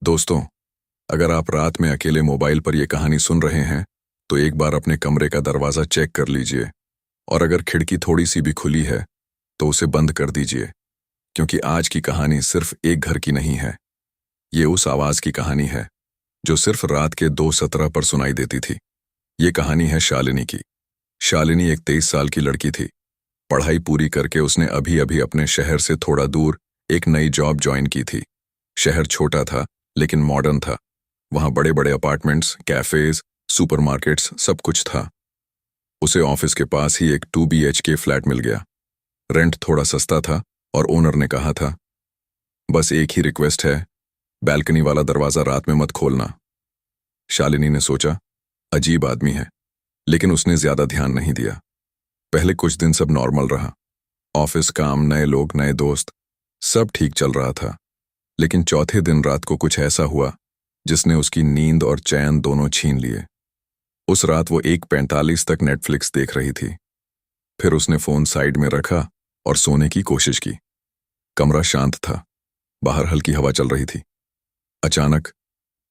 दोस्तों, अगर आप रात में अकेले मोबाइल पर यह कहानी सुन रहे हैं तो एक बार अपने कमरे का दरवाजा चेक कर लीजिए और अगर खिड़की थोड़ी सी भी खुली है तो उसे बंद कर दीजिए, क्योंकि आज की कहानी सिर्फ एक घर की नहीं है। ये उस आवाज की कहानी है जो सिर्फ रात के 2:17 पर सुनाई देती थी। ये कहानी है शालिनी की। शालिनी एक 23 साल की लड़की थी। पढ़ाई पूरी करके उसने अभी अभी अपने शहर से थोड़ा दूर एक नई जॉब ज्वाइन की थी। शहर छोटा था लेकिन मॉडर्न था। वहां बड़े बड़े अपार्टमेंट्स, कैफेज, सुपरमार्केट्स, सब कुछ था। उसे ऑफिस के पास ही एक 2 BHK फ्लैट मिल गया। रेंट थोड़ा सस्ता था और ओनर ने कहा था, बस एक ही रिक्वेस्ट है, बैल्कनी वाला दरवाजा रात में मत खोलना। शालिनी ने सोचा, अजीब आदमी है, लेकिन उसने ज्यादा ध्यान नहीं दिया। पहले कुछ दिन सब नॉर्मल रहा। ऑफिस काम, नए लोग, नए दोस्त, सब ठीक चल रहा था। लेकिन चौथे दिन रात को कुछ ऐसा हुआ जिसने उसकी नींद और चैन दोनों छीन लिए। उस रात वो 1:45 तक नेटफ्लिक्स देख रही थी। फिर उसने फोन साइड में रखा और सोने की कोशिश की। कमरा शांत था, बाहर हल्की हवा चल रही थी। अचानक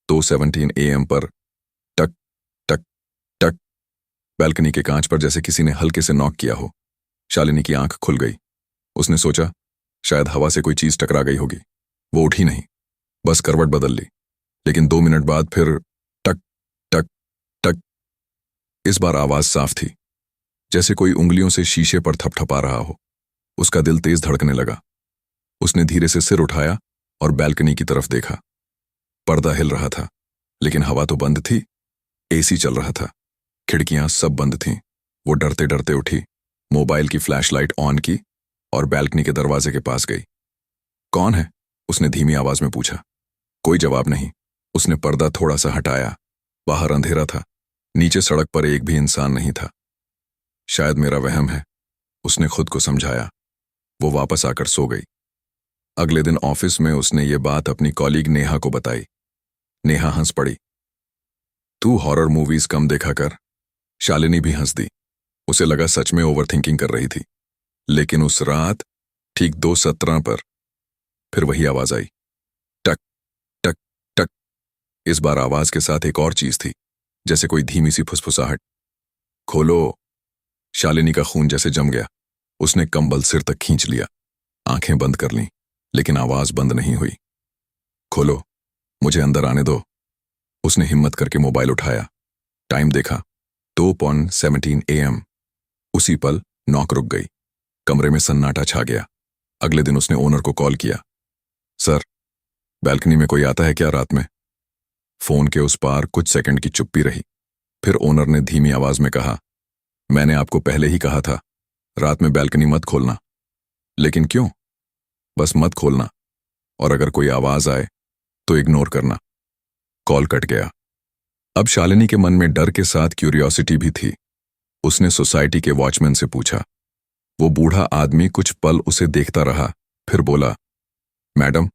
2:17 AM पर टक टक टक, बैल्कनी के कांच पर जैसे किसी ने हल्के से नॉक किया हो। शालिनी की आंख खुल गई। उसने सोचा, शायद हवा से कोई चीज टकरा गई होगी। वो उठी नहीं, बस करवट बदल ली। लेकिन 2 मिनट बाद फिर टक टक टक। इस बार आवाज साफ थी, जैसे कोई उंगलियों से शीशे पर थपथपा रहा हो। उसका दिल तेज धड़कने लगा। उसने धीरे से सिर उठाया और बैल्कनी की तरफ देखा। पर्दा हिल रहा था, लेकिन हवा तो बंद थी। AC चल रहा था, खिड़कियां सब बंद थीं। वो डरते डरते उठी, मोबाइल की फ्लैशलाइट ऑन की और बैल्कनी के दरवाजे के पास गई। कौन है? उसने धीमी आवाज में पूछा। कोई जवाब नहीं। उसने पर्दा थोड़ा सा हटाया। बाहर अंधेरा था, नीचे सड़क पर एक भी इंसान नहीं था। शायद मेरा वहम है, उसने खुद को समझाया। वो वापस आकर सो गई। अगले दिन ऑफिस में उसने ये बात अपनी कॉलीग नेहा को बताई। नेहा हंस पड़ी। तू हॉरर मूवीज कम देखा कर। शालिनी भी हंस दी। उसे लगा सच में ओवरथिंकिंग कर रही थी। लेकिन उस रात ठीक 2:17 पर फिर वही आवाज आई, टक टक टक। इस बार आवाज के साथ एक और चीज थी, जैसे कोई धीमी सी फुसफुसाहट। खोलो। शालिनी का खून जैसे जम गया। उसने कंबल सिर तक खींच लिया, आंखें बंद कर लीं, लेकिन आवाज बंद नहीं हुई। खोलो, मुझे अंदर आने दो। उसने हिम्मत करके मोबाइल उठाया, टाइम देखा, 2:17 AM। उसी पल नॉक रुक गई। कमरे में सन्नाटा छा गया। अगले दिन उसने ओनर को कॉल किया। सर, बैल्कनी में कोई आता है क्या रात में? फोन के उस पार कुछ सेकंड की चुप्पी रही। फिर ओनर ने धीमी आवाज में कहा, मैंने आपको पहले ही कहा था, रात में बैल्कनी मत खोलना। लेकिन क्यों? बस मत खोलना, और अगर कोई आवाज आए तो इग्नोर करना। कॉल कट गया। अब शालिनी के मन में डर के साथ क्यूरियोसिटी भी थी। उसने सोसाइटी के वॉचमैन से पूछा। वो बूढ़ा आदमी कुछ पल उसे देखता रहा, फिर बोला, मैडम,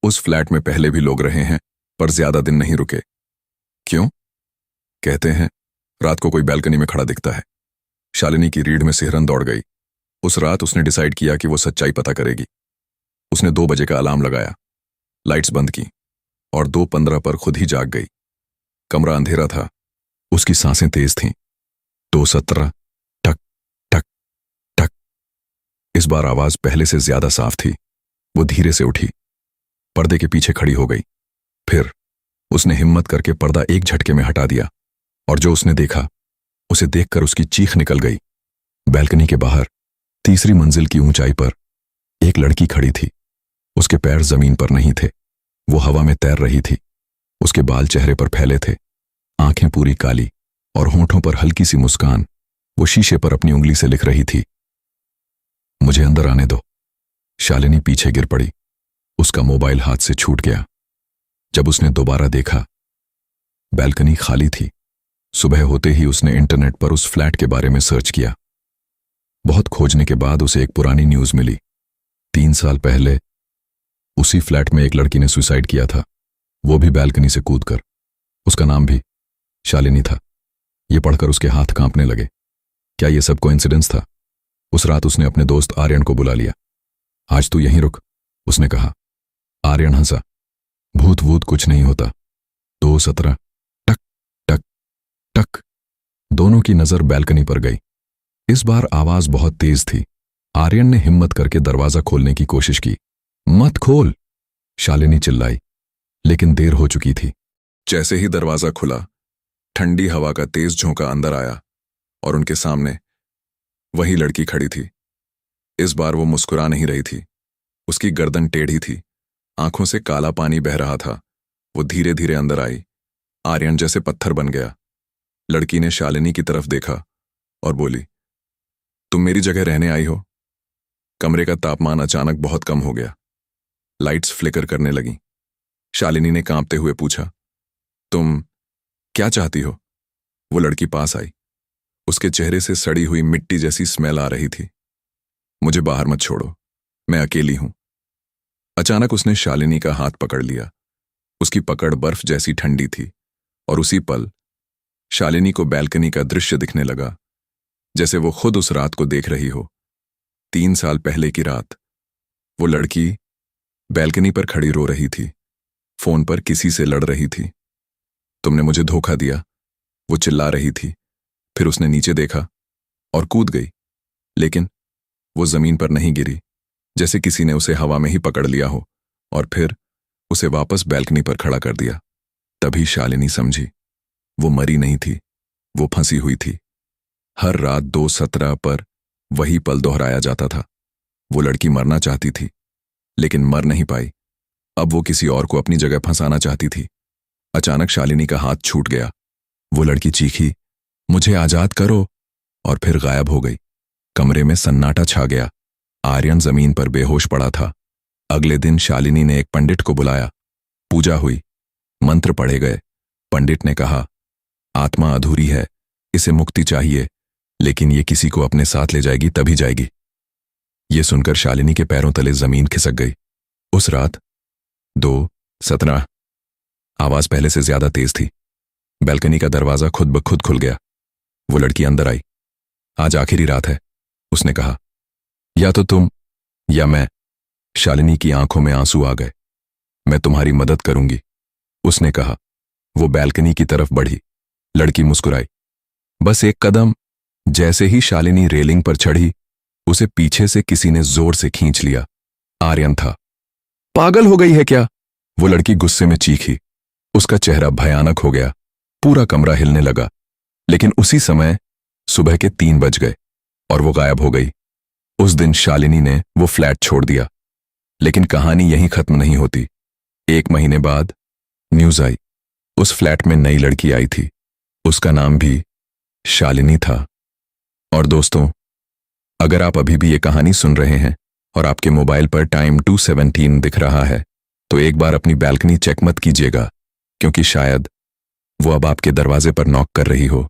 उस फ्लैट में पहले भी लोग रहे हैं, पर ज्यादा दिन नहीं रुके। क्यों? कहते हैं रात को कोई बैल्कनी में खड़ा दिखता है। शालिनी की रीढ़ में सिहरन दौड़ गई। उस रात उसने डिसाइड किया कि वो सच्चाई पता करेगी। उसने 2 बजे का अलार्म लगाया, लाइट्स बंद की और 2:15 पर खुद ही जाग गई। कमरा अंधेरा था, उसकी सांसें तेज थीं। 2:17, टक टक टक। इस बार आवाज पहले से ज्यादा साफ थी। वो धीरे से उठी, पर्दे के पीछे खड़ी हो गई। फिर उसने हिम्मत करके पर्दा एक झटके में हटा दिया, और जो उसने देखा उसे देखकर उसकी चीख निकल गई। बैल्कनी के बाहर 3री मंजिल की ऊंचाई पर एक लड़की खड़ी थी। उसके पैर जमीन पर नहीं थे, वो हवा में तैर रही थी। उसके बाल चेहरे पर फैले थे, आंखें पूरी काली और होंठों पर हल्की सी मुस्कान। वो शीशे पर अपनी उंगली से लिख रही थी, मुझे अंदर आने दो। शालिनी पीछे गिर पड़ी। उसका मोबाइल हाथ से छूट गया। जब उसने दोबारा देखा, बैल्कनी खाली थी। सुबह होते ही उसने इंटरनेट पर उस फ्लैट के बारे में सर्च किया। बहुत खोजने के बाद उसे एक पुरानी न्यूज मिली। 3 साल पहले उसी फ्लैट में एक लड़की ने सुसाइड किया था, वो भी बैल्कनी से कूदकर। उसका नाम भी शालिनी था। यह पढ़कर उसके हाथ कांपने लगे। क्या यह सब कोइंसिडेंस था? उस रात उसने अपने दोस्त आर्यन को बुला लिया। आज तू यहीं रुक, उसने कहा। आर्यन हंसा। भूत वूत कुछ नहीं होता। 2:17। टक टक टक। दोनों की नजर बैल्कनी पर गई। इस बार आवाज बहुत तेज थी। आर्यन ने हिम्मत करके दरवाजा खोलने की कोशिश की। मत खोल, शालिनी चिल्लाई, लेकिन देर हो चुकी थी। जैसे ही दरवाजा खुला, ठंडी हवा का तेज झोंका अंदर आया और उनके सामने वही लड़की खड़ी थी। इस बार वो मुस्कुरा नहीं रही थी। उसकी गर्दन टेढ़ी थी, आंखों से काला पानी बह रहा था। वो धीरे धीरे अंदर आई। आर्यन जैसे पत्थर बन गया। लड़की ने शालिनी की तरफ देखा और बोली, तुम मेरी जगह रहने आई हो? कमरे का तापमान अचानक बहुत कम हो गया। लाइट्स फ्लिकर करने लगीं। शालिनी ने कांपते हुए पूछा, तुम क्या चाहती हो? वो लड़की पास आई। उसके चेहरे से सड़ी हुई मिट्टी जैसी स्मेल आ रही थी। मुझे बाहर मत छोड़ो, मैं अकेली हूं। अचानक उसने शालिनी का हाथ पकड़ लिया। उसकी पकड़ बर्फ जैसी ठंडी थी और उसी पल शालिनी को बैल्कनी का दृश्य दिखने लगा, जैसे वो खुद उस रात को देख रही हो। 3 साल पहले की रात। वो लड़की बैल्कनी पर खड़ी रो रही थी, फोन पर किसी से लड़ रही थी। तुमने मुझे धोखा दिया, वो चिल्ला रही थी। फिर उसने नीचे देखा और कूद गई, लेकिन वो जमीन पर नहीं गिरी, जैसे किसी ने उसे हवा में ही पकड़ लिया हो और फिर उसे वापस बैल्कनी पर खड़ा कर दिया। तभी शालिनी समझी, वो मरी नहीं थी, वो फंसी हुई थी। हर रात 2:17 पर वही पल दोहराया जाता था। वो लड़की मरना चाहती थी, लेकिन मर नहीं पाई। अब वो किसी और को अपनी जगह फंसाना चाहती थी। अचानक शालिनी का हाथ छूट गया। वो लड़की चीखी, मुझे आजाद करो, और फिर गायब हो गई। कमरे में सन्नाटा छा गया। आर्यन जमीन पर बेहोश पड़ा था। अगले दिन शालिनी ने एक पंडित को बुलाया। पूजा हुई, मंत्र पढ़े गए। पंडित ने कहा, आत्मा अधूरी है, इसे मुक्ति चाहिए, लेकिन ये किसी को अपने साथ ले जाएगी तभी जाएगी। ये सुनकर शालिनी के पैरों तले जमीन खिसक गई। उस रात 2:17 आवाज पहले से ज्यादा तेज थी। बैल्कनी का दरवाजा खुद ब खुद खुल गया। वो लड़की अंदर आई। आज आखिरी रात है, उसने कहा, या तो तुम या मैं। शालिनी की आंखों में आंसू आ गए। मैं तुम्हारी मदद करूंगी, उसने कहा। वो बैल्कनी की तरफ बढ़ी। लड़की मुस्कुराई। बस एक कदम। जैसे ही शालिनी रेलिंग पर चढ़ी, उसे पीछे से किसी ने जोर से खींच लिया। आर्यन था। पागल हो गई है क्या? वो लड़की गुस्से में चीखी। उसका चेहरा भयानक हो गया। पूरा कमरा हिलने लगा। लेकिन उसी समय सुबह के 3 बज गए और वो गायब हो गई। उस दिन शालिनी ने वो फ्लैट छोड़ दिया। लेकिन कहानी यहीं खत्म नहीं होती। 1 महीने बाद न्यूज आई। उस फ्लैट में नई लड़की आई थी। उसका नाम भी शालिनी था। और दोस्तों, अगर आप अभी भी ये कहानी सुन रहे हैं और आपके मोबाइल पर टाइम 2:17 दिख रहा है, तो एक बार अपनी बैल्कनी चेक मत कीजिएगा, क्योंकि शायद वो अब आपके दरवाजे पर नॉक कर रही हो।